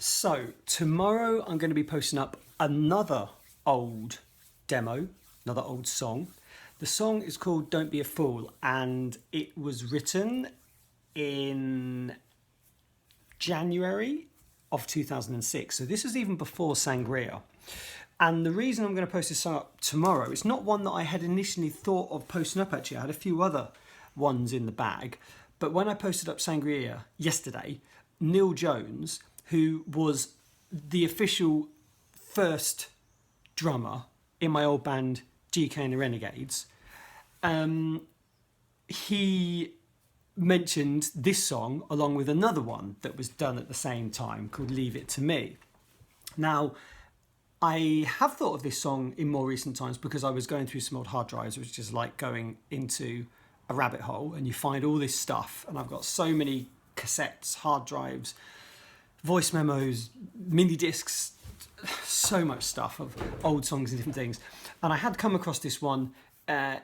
So tomorrow I'm going to be posting up another old demo, another old song. The song is called Don't Be a Fool, and it was written in January of 2006. So this is even before Sangria. And the reason I'm going to post this song up tomorrow, it's not one that I had initially thought of posting up actually. I had a few other ones in the bag. But when I posted up Sangria yesterday, Neil Jones, who was the official first drummer in my old band GK and the Renegades, he mentioned this song along with another one that was done at the same time called Leave It To Me. Now, I have thought of this song in more recent times because I was going through some old hard drives, which is like going into a rabbit hole and you find all this stuff, and I've got so many cassettes, hard drives, voice memos, mini discs, so much stuff of old songs and different things. And I had come across this one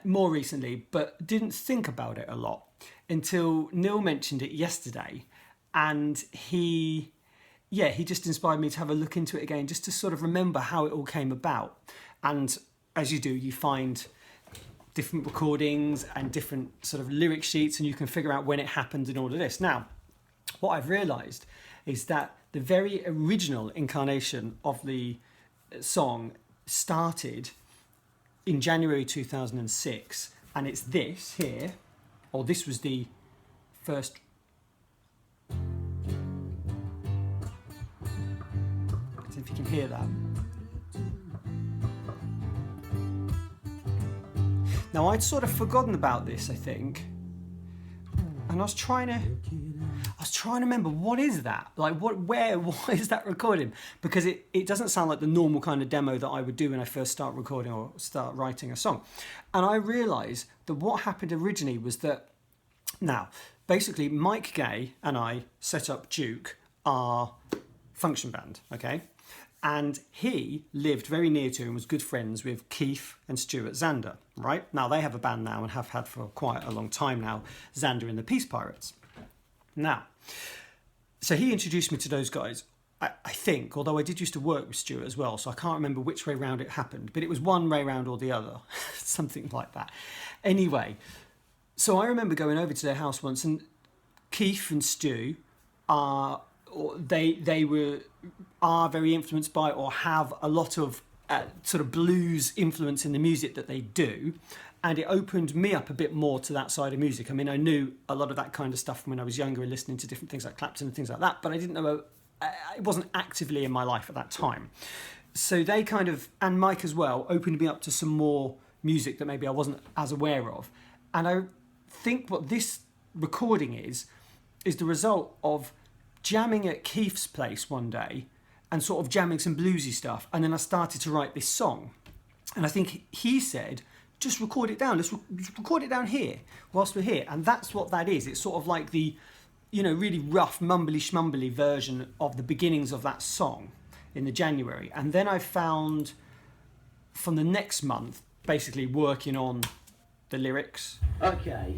more recently, but didn't think about it a lot until Neil mentioned it yesterday. And he just inspired me to have a look into it again, just to sort of remember how it all came about. And as you do, you find different recordings and different sort of lyric sheets, and you can figure out when it happened and all of this. Now, what I've realised is that the very original incarnation of the song started in January 2006, and it's this here, or this was the first. I don't know if you can hear that. Now, I'd sort of forgotten about this, I think, and I was trying to remember, what is that? Like, why is that recording? Because it doesn't sound like the normal kind of demo that I would do when I first start recording or start writing a song. And I realised that what happened originally was that, now, basically Mike Gay and I set up Duke, our function band, okay? And he lived very near to and was good friends with Keith and Stuart Zander, right? Now, they have a band now and have had for quite a long time now, Zander and the Peace Pirates. Now, so he introduced me to those guys, I think, although I did used to work with Stuart as well, so I can't remember which way round it happened, but it was one way round or the other, something like that. Anyway, so I remember going over to their house once, and Keith and Stu are very influenced by, or have a lot of sort of blues influence in the music that they do. And it opened me up a bit more to that side of music. I mean, I knew a lot of that kind of stuff when I was younger and listening to different things like Clapton and things like that, but I didn't know, it wasn't actively in my life at that time. So they kind of, and Mike as well, opened me up to some more music that maybe I wasn't as aware of. And I think what this recording is the result of jamming at Keith's place one day and sort of jamming some bluesy stuff. And then I started to write this song. And I think he said, just record it down. Let's record it down here whilst we're here. And that's what that is. It's sort of like the, really rough, mumbly schmumbly version of the beginnings of that song in the January. And then I found from the next month, basically working on the lyrics. Okay.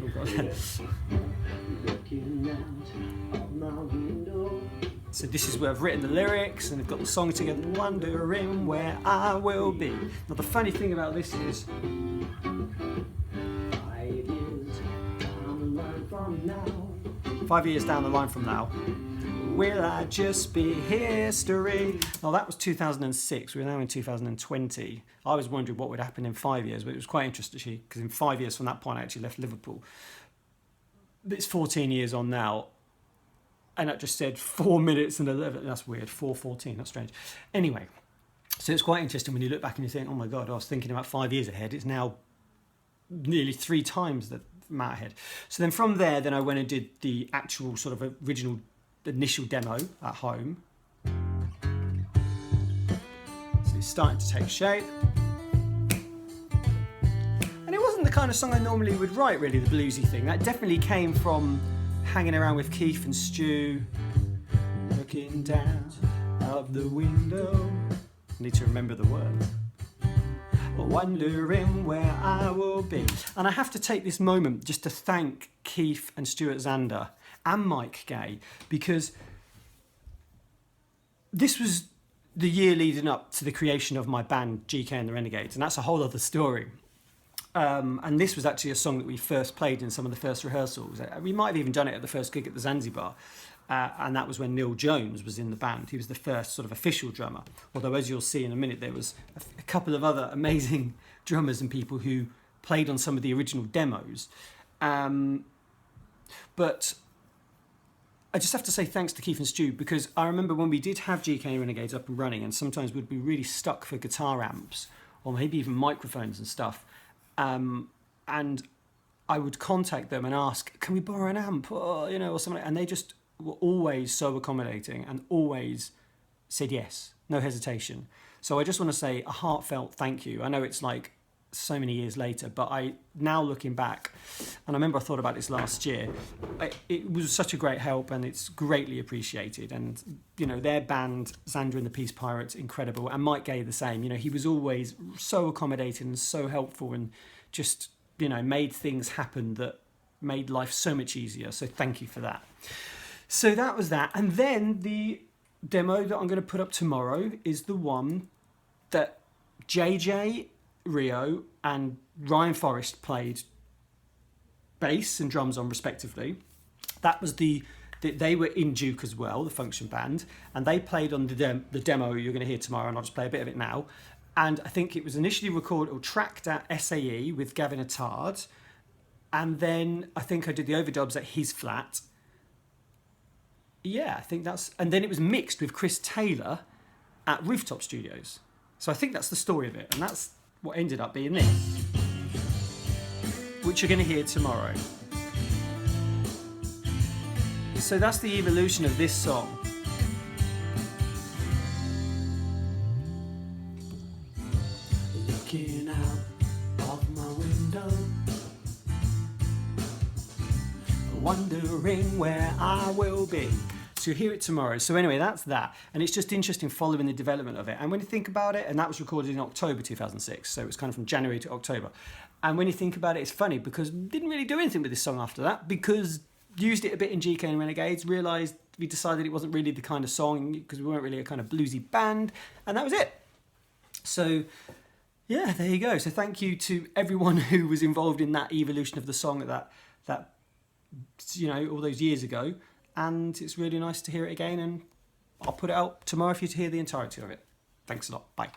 So this is where I've written the lyrics and I've got the song together, wondering where I will be. Now the funny thing about this is, 5 years down the line from now, will I just be history? Now that was 2006, we're now in 2020. I was wondering what would happen in 5 years, but it was quite interesting because in 5 years from that point I actually left Liverpool. It's 14 years on now. And that just said 4 minutes and 11. That's weird. 4:14. That's strange. Anyway, so it's quite interesting when you look back and you think, oh my God, I was thinking about 5 years ahead. It's now nearly 3 times the amount ahead. So then from there, then I went and did the actual sort of original initial demo at home. So it's starting to take shape. And it wasn't the kind of song I normally would write, really, the bluesy thing. That definitely came from hanging around with Keith and Stu, looking down out the window. I need to remember the words. Wondering where I will be. And I have to take this moment just to thank Keith and Stuart Zander and Mike Gay, because this was the year leading up to the creation of my band GK and the Renegades, and that's a whole other story. And this was actually a song that we first played in some of the first rehearsals. We might have even done it at the first gig at the Zanzibar, and that was when Neil Jones was in the band. He was the first sort of official drummer, although as you'll see in a minute, there was a couple of other amazing drummers and people who played on some of the original demos. But I just have to say thanks to Keith and Stu, because I remember when we did have GK Renegades up and running, and sometimes we'd be really stuck for guitar amps or maybe even microphones and stuff. And I would contact them and ask, can we borrow an amp, or, or something? And they just were always so accommodating and always said yes, no hesitation. So I just want to say a heartfelt thank you. I know it's like so many years later, but now looking back, and I remember I thought about this last year, it was such a great help, and it's greatly appreciated. And their band, Xander and the Peace Pirates, incredible, and Mike Gay the same. He was always so accommodating and so helpful, and just made things happen that made life so much easier. So thank you for that. So that was that. And then the demo that I'm going to put up tomorrow is the one that JJ Rio and Ryan Forrest played bass and drums on respectively. That was they were in Duke as well, the function band, and they played on the demo you're going to hear tomorrow, and I'll just play a bit of it now. And I think it was initially recorded or tracked at SAE with Gavin Attard, and then I think I did the overdubs at his flat. Yeah, I think and then it was mixed with Chris Taylor at Rooftop Studios. So I think that's the story of it, and that's what ended up being this, which you're going to hear tomorrow. So that's the evolution of this song. Looking out of my window, wondering where I will be. So you'll hear it tomorrow. So anyway, that's that. And it's just interesting following the development of it. And when you think about it, and that was recorded in October 2006, so it was kind of from January to October. And when you think about it, it's funny because didn't really do anything with this song after that, because used it a bit in GK and Renegades, realised we decided it wasn't really the kind of song because we weren't really a kind of bluesy band, and that was it. So yeah, there you go. So thank you to everyone who was involved in that evolution of the song that all those years ago. And it's really nice to hear it again, and I'll put it out tomorrow for you to hear the entirety of it. Thanks a lot. Bye.